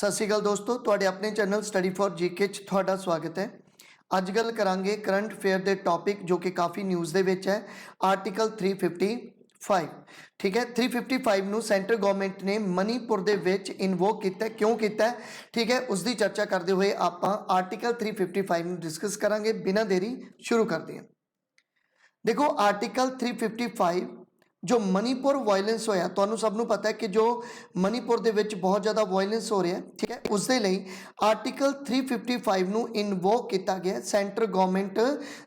सत श्री अकाल दोस्तों, तुहाडे अपने चैनल स्टडी फॉर जीके च तुहाडा स्वागत है। अज गल करांगे करंट अफेयर के टॉपिक जो कि काफ़ी न्यूज़ दे विच है। आर्टिकल 355 ठीक है। 355 नूं सेंटर गवर्नमेंट ने मणिपुर दे विच इनवोक किया, क्यों किया ठीक है, उसकी चर्चा करते हुए आपां आर्टिकल 355 नूं डिस्कस करांगे। बिना देरी शुरू करते हैं। देखो आर्टिकल 355 जो मणिपुर वायलेंस होया, तुहानू सबनू पता है कि जो मणिपुर दे विच बहुत ज़्यादा वायलेंस हो रहा है ठीक है, उस दे लई आर्टिकल 355 नू इनवोक किया गया सेंटर गवर्नमेंट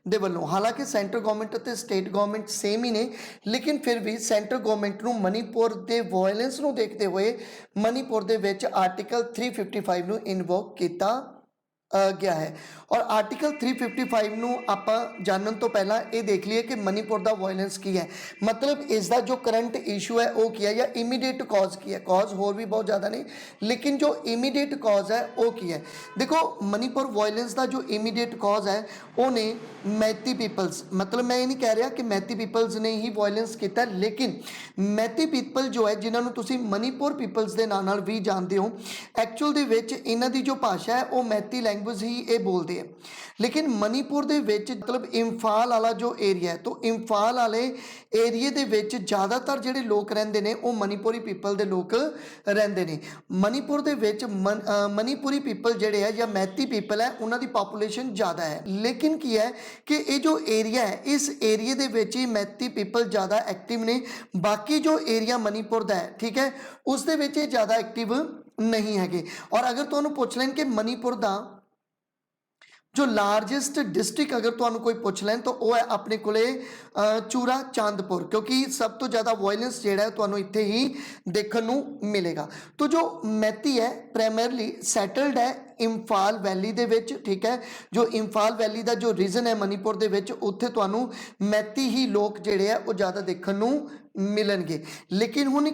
दे वल्लों। हालांकि सेंटर गवर्नमेंट ते स्टेट गवर्नमेंट सेम ही ने, लेकिन फिर भी सेंटर गवर्नमेंट नू मणिपुर दे वायलेंस नू देखते हुए मणिपुर दे विच आर्टिकल 355 नू इनवोक किया गया है। और आर्टिकल 355 नू आपां जानन तो पहला ये देख लीए कि मणिपुर दा वायलेंस की है, मतलब इसका जो करंट इशू है वो की है, या इमीडिएट कॉज की है। कॉज होर भी बहुत ज़्यादा नहीं, लेकिन जो इमीडिएट कॉज है वो की है। देखो मणिपुर वायलेंस का जो इमीडिएट कॉज है वो ने मैती पीपल्स, मतलब मैं ये नहीं कह रहा कि मैती पीपल्स ने ही वायलेंस किया, लेकिन मैती पीपल जो है जिन्होंने तुसी मणिपुर पीपल्स के नाम भी जानते हो, एक्चुअल दे विच इन्हां दी जो भाषा है वो मैती लैंग्वेज ही ये बोलते हैं। लेकिन मणिपुर दे विच मतलब इंफाल वाला जो एरिया है, तो इंफाल वाले एरिए दे विच ज़्यादातर जिहड़े लोग रहिंदे ने वो मणिपुरी पीपल दे लोग रहिंदे ने। मणिपुर दे विच मणिपुरी पीपल जिहड़े है या मैती पीपल है उन्हां दी पॉपुलेशन ज़्यादा है, लेकिन की है कि ये जो एरिया है इस एरिए दे विच ही मैती पीपल ज़्यादा एक्टिव ने। बाकी जो एरिया मणिपुर दा है ठीक है, उस दे विच ज़्यादा एक्टिव नहीं है। और अगर तुहानू पुछ लैन कि मणिपुर दा जो लार्जेस्ट डिस्ट्रिक्ट अगर तुहानू कोई पुछ लैन तो वह है अपने कोले चूरा चांदपुर, क्योंकि सब तो ज़्यादा वायलेंस जिहड़ा है तुहानू इत्थे ही देखने नू मिलेगा। तो जो मैती है प्राइमरली सैटल्ड है इंफाल वैली दे विच ठीक है। जो इंफाल वैली का जो रीजन है मणिपुर दे विच, उत्थे तुहानू मैती ही लोग जिहड़े है वो ज़्यादा देखने नू मिलणगे। लेकिन हुण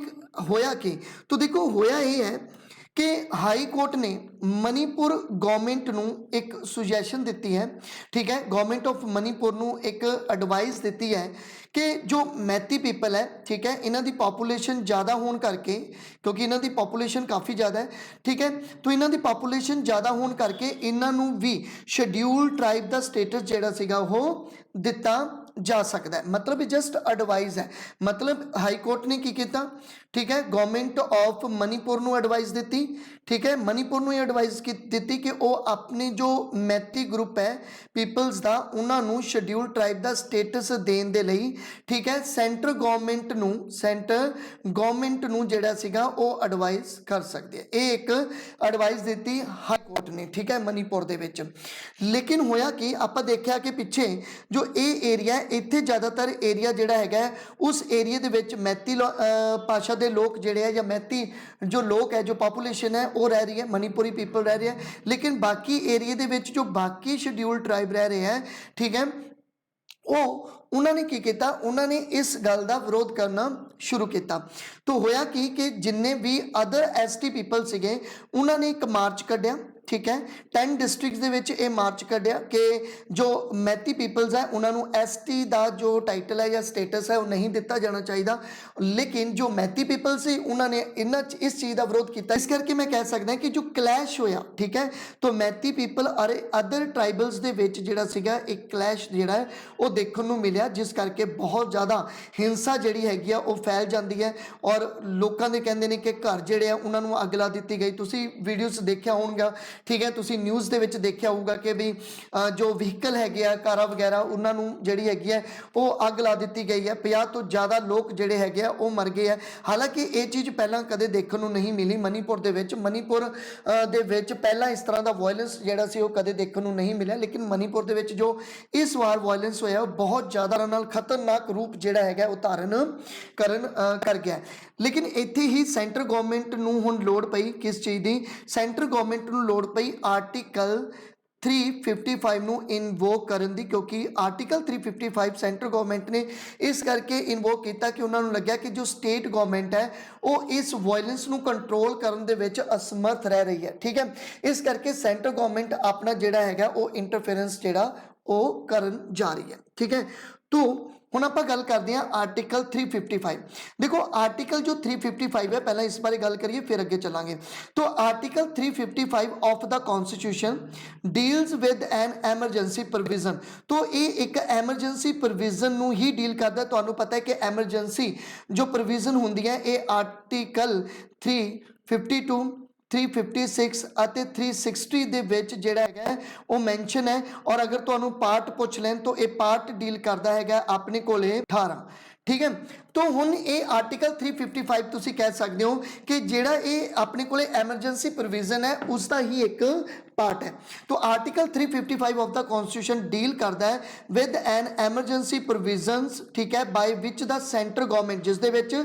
होया कि तो देखो होया ये है कि हाई कोर्ट ने मणिपुर गवर्नमेंट नू एक सुजैशन दी है ठीक है, गवर्नमेंट ऑफ मणिपुर नू एक एडवाइस दी है कि जो मैती पीपल है ठीक है, इन्हां दी पॉपुलेशन ज़्यादा होने करके, क्योंकि इन्हां दी पॉपुलेशन काफ़ी ज़्यादा है ठीक है, तो इन्हां दी पॉपुलेशन ज़्यादा होने करके इन्हां नू भी शेड्यूल ट्राइब का स्टेटस जिहड़ा सीगा वो दिता जा सकता है। मतलब जस्ट एडवाइस है, मतलब हाई कोर्ट ने की किया ठीक है, गवर्नमेंट ऑफ मणिपुर नू एडवाइस दी ठीक है, मणिपुर नू एडवाइस दी कि वो अपने जो मैती ग्रुप है पीपल्स का उन्होंने शेड्यूल ट्राइब का स्टेटस देने दे लई ठीक है सेंटर गवर्नमेंट नू जिहड़ा सीगा वो एडवाइस कर सकते हैं। ये एक एडवाइस दी हाई कोर्ट ने ठीक है मणिपुर दे विच। लेकिन होया कि आपां देखिया कि पिछे जो ये एरिया है इत्थे ज़्यादातर एरिया जिहड़ा हैगा उस एरिए दे विच मैती भाषा के लोग जिहड़े है या मैती जो लोग है जो पॉपुलेशन है वो रह रही है, मणिपुरी पीपल रह रहे हैं। लेकिन बाकी एरिए दे विच जो बाकी शेड्यूल ट्राइब रह रहे हैं ठीक है, वो उन्होंने की किया, उन्होंने इस गल का विरोध करना शुरू किया। तो होया कि जिन्ने भी अदर ST पीपल सीगे उन्होंने एक मार्च कढ़िया ठीक है, 10 डिस्ट्रिक्ट दे विच ये मार्च कढ़िया कि जो मैती पीपल्स है उन्होंने ST का जो टाइटल है या स्टेटस है वो नहीं दिता जाना चाहिए। लेकिन जो मैती पीपल से उन्होंने इस चीज़ का विरोध किया, इस करके मैं कह सकता कि जो क्लैश होया ठीक है, तो मैती पीपल और अदर ट्राइबल्स दे विच जिहड़ा सीगा एक क्लैश जिहड़ा है वो देखने नू मिलिया, जिस करके बहुत ज़्यादा हिंसा जिहड़ी हैगी वो फैल जाती है और लोगों के कहते हैं कि घर जिहड़े आ उन्होंने अग ला दी गई। तुसीं वीडियोज़ देखिया होगा ठीक है, तुसीं न्यूज़ दे विच देखिया होगा कि भी जो व्हीकल हैगे आ कारां वगैरह उन्होंने जिहड़ी हैगी है वो अग ला दी गई है। 50 तो ज़्यादा लोग जिहड़े हैगे आ वो मर गए हैं। हालांकि ये चीज़ पहलां कदे देखने नू नहीं मिली मणिपुर दे विच। मणिपुर दे विच पहलां इस तरह का वायलेंस जिहड़ा सी वो कदे देखने नू नहीं मिला, लेकिन मणिपुर दे विच जो इस वार वायलेंस होया बहुत ज़्यादा नाल खतरनाक रूप जिहड़ा हैगा वो धारण कर गया। लेकिन इत्थे ही सेंटर गवर्नमेंट नू हुण लोड़ पई किस चीज़ की, सेंटर गवर्नमेंट नू लोड़ पई आर्टिकल 355 नू इनवोक करन दी, क्योंकि आर्टिकल 355 सेंटर गवर्नमेंट ने इस करके इनवोक किया कि उन्होंने लग्या कि जो स्टेट गवर्नमेंट है वो इस वायलेंस नू कंट्रोल करन दे विच असमर्थ रह रही है ठीक है। इस करके सेंटर गवर्नमेंट अपना जिहड़ा हैगा वो इंटरफेरेंस जिहड़ा वो करन जा रही है ठीक है। तो ਹੁਣ ਆਪਾਂ ਗੱਲ ਕਰਦੇ ਹਾਂ ਆਰਟੀਕਲ 355। देखो आर्टिकल जो 355 है, पहले इस बारे गल करिए फिर अगे चलांगे। तो article 355 of the constitution deals with N emergency provision. तो ये एक एमरजेंसी प्रोविजन नूं ही डील करता है। तुहानूं पता है कि एमरजेंसी जो प्रोविजन हुंदी है ये आर्टिकल 352 356 ਅਤੇ 360 ਦੇ ਵਿੱਚ ਜਿਹੜਾ ਹੈਗਾ ਉਹ ਮੈਂਸ਼ਨ ਹੈ। और अगर ਤੁਹਾਨੂੰ ਪਾਰਟ ਪੁੱਛ ਲੈਣ तो ਇਹ ਪਾਰਟ ਡੀਲ ਕਰਦਾ ਹੈਗਾ ਆਪਣੇ ਕੋਲੇ 18। ठीक है, तो हुण ये आर्टिकल 355 तुसीं कह सकते हो कि जिहड़ा ये अपने कोले एमरजेंसी प्रोविजन है उसका ही एक पार्ट है। तो article 355 of the constitution deal करता है विद एन एमरजेंसी प्रोविजनस, ठीक है, by which the central government, जिस दे विच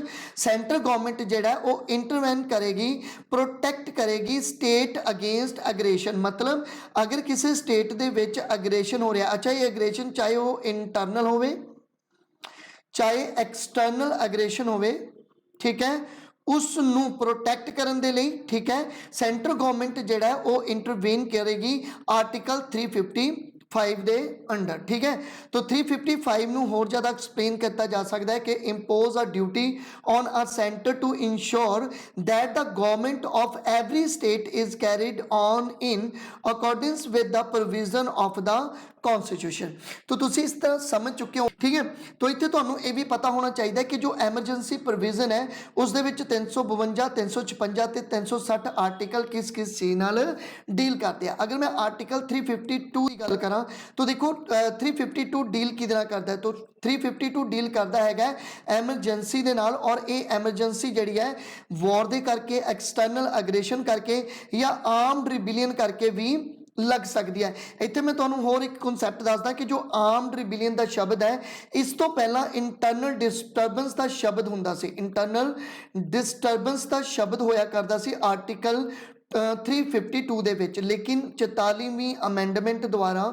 सेंट्रल गवर्नमेंट जिहड़ा वो इंटरवेन करेगी, प्रोटैक्ट करेगी स्टेट अगेंस्ट अग्रेशन। मतलब अगर किसी स्टेट दे विच अग्रेशन हो रहा, अच्छा ये अग्रेशन चाहे वो इंटरनल होवे चाहे एक्सटर्नल अग्रेशन होवे, ठीक है, उस नूं प्रोटैक्ट करन दे लई, ठीक है, सेंट्रल गवर्नमेंट जिहड़ा है वो इंटरवेन करेगी आर्टिकल 355 दे अंडर। ठीक है, तो 355 नूं होर ज़्यादा एक्सप्लेन किया जा सकता है कि impose a duty on a center to ensure that the government of every state is carried on in according with the provision of the constitution. तो तुसी इस तरह समझ चुके हो। ठीक है, तो इत्थे तुहानूं ये भी पता होना चाहिए कि जो एमरजेंसी प्रोविजन है उस दे विच 352 356 ते 360 आर्टिकल किस किस चीज़ नाल डील करते हैं। अगर मैं आर्टिकल 352 की गल करा तो देखो 352 डील किहदे नाल करता है, तो 352 डील करता है एमरजेंसी दे नाल, और ये एमरजेंसी जिहड़ी है वॉर दे करके, एक्सटर्नल अग्रेशन करके या आर्म्ड रिबिलियन करके भी लग सकती है। इत्थे मैं तुहानूं होर एक कॉन्सैप्ट दसदा कि जो आर्म्ड रिबिलियन का शब्द है इस तो पहला इंटरनल डिस्टर्बेंस का शब्द हुंदा सी, इंटरनल डिस्टर्बेंस का शब्द होया करदा सी आर्टिकल 352 दे विच, लेकिन 44वीं अमेंडमेंट द्वारा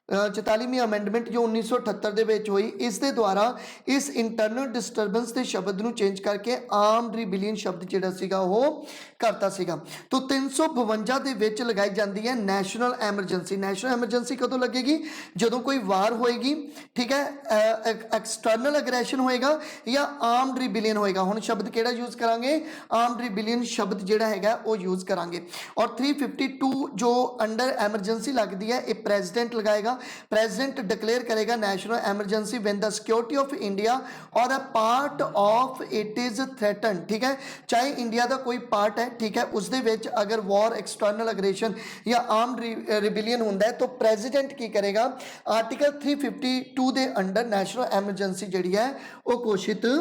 44वीं अमेंडमेंट जो 1978 ਦੇ ਵਿੱਚ ਹੋਈ, ਇਸ ਦੇ ਦੁਆਰਾ ਇਸ ਇੰਟਰਨਲ ਡਿਸਟਰਬੈਂਸ ਦੇ ਸ਼ਬਦ ਨੂੰ ਚੇਂਜ ਕਰਕੇ ਆਰਮਡ ਰਿਬਿਲੀਅਨ ਸ਼ਬਦ ਜਿਹੜਾ ਸੀਗਾ ਉਹ ਕਰਤਾ ਸੀਗਾ। तो 352 ਦੇ ਵਿੱਚ ਲਗਾਈ ਜਾਂਦੀ ਹੈ ਨੈਸ਼ਨਲ ਐਮਰਜੈਂਸੀ। ਨੈਸ਼ਨਲ ਐਮਰਜੈਂਸੀ ਕਦੋਂ ਲੱਗੇਗੀ? ਜਦੋਂ ਕੋਈ ਵਾਰ ਹੋਏਗੀ, ਠੀਕ ਹੈ, ਐਕਸਟਰਨਲ ਅਗਰੈਸ਼ਨ ਹੋਏਗਾ ਜਾਂ ਆਰਮਡ ਰਿਬਿਲੀਅਨ ਹੋਏਗਾ। ਹੁਣ ਸ਼ਬਦ ਕਿਹੜਾ ਯੂਜ਼ ਕਰਾਂਗੇ? ਆਰਮਡ ਰਿਬਿਲੀਅਨ ਸ਼ਬਦ ਜਿਹੜਾ ਹੈਗਾ ਉਹ ਯੂਜ਼ ਕਰਾਂਗੇ। और 352 जो अंडर एमरजेंसी लगती है ये प्रेजिडेंट लगाएगा, प्रेजिडेंट डिक्लेयर करेगा national emergency when the security of India और a part of it is threaten. ठीक है, चाहे इंडिया का कोई पार्ट है, ठीक है, उस दे विच अगर वॉर, एक्सटर्नल अग्रेशन या आर्म्ड रिबिलियन होंदा है तो प्रेजिडेंट की करेगा? आर्टिकल 352 के अंडर नेशनल एमरजेंसी जिहड़ी है वो घोषित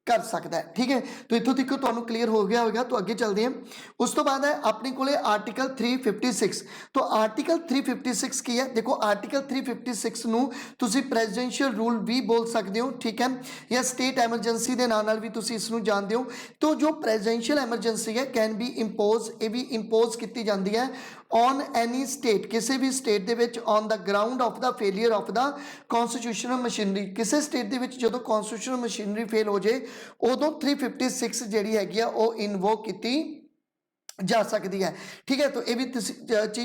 कर सकता है। ठीक है, तो इत्थों तक तुहानूं क्लीयर हो गया होगा। तो अगे चलते हैं। उस तो बाद है अपने कोले आर्टिकल 356। तो आर्टिकल 356 की है? देखो आर्टिकल 356 नूं तुसीं प्रेजिडेंशियल रूल भी बोल सकते हो, ठीक है, या स्टेट एमरजेंसी के नाम नाल भी तुसीं इस नूं जानते हो। तो जो प्रेजिडेंशियल एमरजेंसी है कैन बी इंपोज, ये भी इंपोज की जाती है ऑन एनी स्टेट, किसी भी state they which on the ground of the failure of the constitutional machinery. किसी स्टेट दे विच जदों कॉन्स्टिट्यूशनल मशीनरी फेल हो जाए उदों 356 जिहड़ी हैगी आ वो इनवोक की जा सकती है। ठीक है, तो ये भी चीज़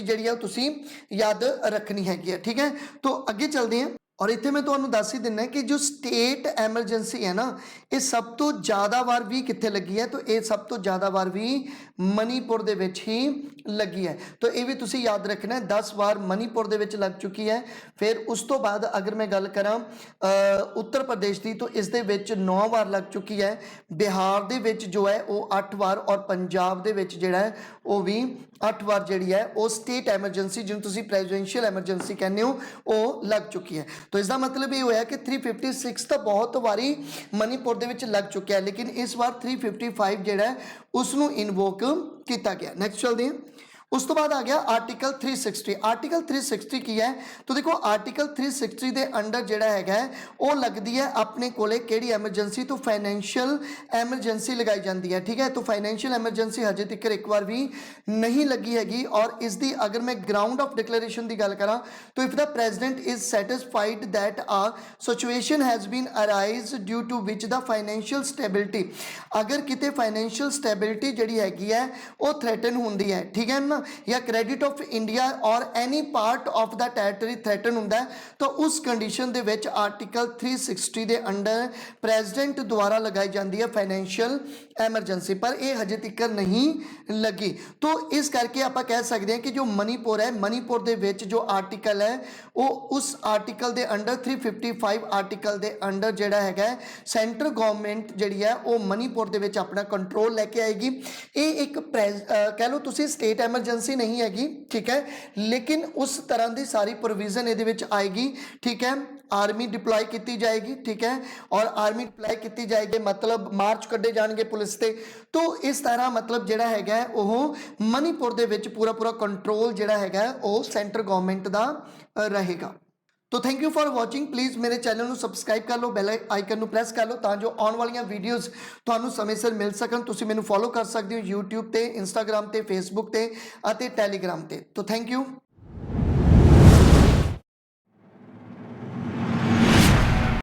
जिहड़ी है तुसीं याद रखनी हैगी है। ठीक है, तो अगे चलते हैं। और इत्थे मैं तुहानूं दस ही दिना कि जो स्टेट एमरजेंसी है ना ये सब तो ज़्यादा वार भी कित्थे लगी है, तो ये सब तो ज़्यादा वार भी मणिपुर दे विच ही लगी है। तो ये भी तुसीं याद रखना है, 10 वार मणिपुर दे विच लग चुकी है। फिर उस तो बाद अगर मैं गल करां उत्तर प्रदेश की तो इस दे विच 9 वार लग चुकी है। बिहार दे विच जो है वो 8 वार, और पंजाब दे विच जिहड़ा है वो भी 8 वार जिहड़ी है वो स्टेट एमरजेंसी जिन्होंने तुसीं प्रेजिडेंशियल एमरजेंसी कहते हो वो लग चुकी है। तो इसका मतलब ये होया कि 356 तो बहुत वारी मणिपुर दे विच लग चुका है, लेकिन इस बार 355 जिहड़ा है उसनूं इनवोक किया गया। नैक्सट चलते हैं। उस तो बाद आ गया आर्टिकल 360। आर्टिकल 360 की है? तो देखो आर्टिकल 360 के अंडर जिहड़ा है वो लगती है अपने कोले किहड़ी एमरजेंसी, तो फाइनैंशियल एमरजेंसी लगाई जाती है। ठीक है, तो फाइनैंशियल एमरजेंसी हजे तक एक बार भी नहीं लगी हैगी। और इसकी अगर मैं ग्राउंड ऑफ डिक्लेरेशन की गल करा तो if the president is satisfied that a situation has been arise due to which the financial stability, अगर किते फाइनैंशियल स्टैबिलिटी जिहड़ी हैगी है वो थ्रैटन होंदी है, ठीक है ना, ਨਾ ਜਾਂ ਕ੍ਰੈਡਿਟ ਆਫ ਇੰਡੀਆ ਔਰ any part of the territory threaten ਹੁੰਦਾ ਹੈ ਤਾਂ ਉਸ ਕੰਡੀਸ਼ਨ ਦੇ ਵਿੱਚ ਆਰਟੀਕਲ 360 ਦੇ ਅੰਡਰ ਪ੍ਰੈਜ਼ੀਡੈਂਟ ਦੁਆਰਾ ਲਗਾਈ ਜਾਂਦੀ ਹੈ ਫਾਈਨੈਂਸ਼ੀਅਲ ਐਮਰਜੈਂਸੀ, ਪਰ ਇਹ ਹਜੇ ਤੱਕ ਨਹੀਂ ਲੱਗੀ। तो इस करके आप कह सकते हैं कि जो मणिपुर है, मणिपुर ਦੇ ਵਿੱਚ जो आर्टिकल है ਉਹ उस आर्टिकल ਦੇ अंडर 355 आर्टिकल ਦੇ अंडर ਜਿਹੜਾ ਹੈਗਾ सेंट्रल गवर्नमेंट ਜਿਹੜੀ ਹੈ ਉਹ ਮਣੀਪੁਰ ਦੇ ਵਿੱਚ ਆਪਣਾ ਕੰਟਰੋਲ ਲੈ ਕੇ ਆਏਗੀ। ਇਹ ਇੱਕ ਕਹਿ ਲਓ ਤੁਸੀਂ ਸਟੇਟ ਐਮਰਜੈਂਸੀ ਨਹੀਂ ਹੈਗੀ, ਠੀਕ ਹੈ, ਲੇਕਿन उस तरह ਦੀ ਸਾਰੀ प्रोविजन ਇਹਦੇ ਵਿੱਚ ਆਏਗੀ, ठीक है। आर्मी डिप्लॉय की जाएगी, ठीक है, और आर्मी डिप्लॉय की जाएगी मतलब मार्च कड्डे जाएंगे पुलिस से। तो इस तरह मतलब जिहड़ा हैगा ओह मणिपुर दे विच पूरा पूरा कंट्रोल जिहड़ा हैगा ओह सेंट्रल गवर्नमेंट दा रहेगा। तो thank you for watching. Please मेरे चैनल को सबसक्राइब कर लो, बैल आइकन को प्रेस कर लो तां जो आने वाली वीडियोज़ तुहानूं समय सिर मिल सकन। तुसीं मैनूं फॉलो कर सकते हो यूट्यूब ते, इंस्टाग्राम ते, फेसबुक ते अते टैलीग्राम ते। तो थैंक यू।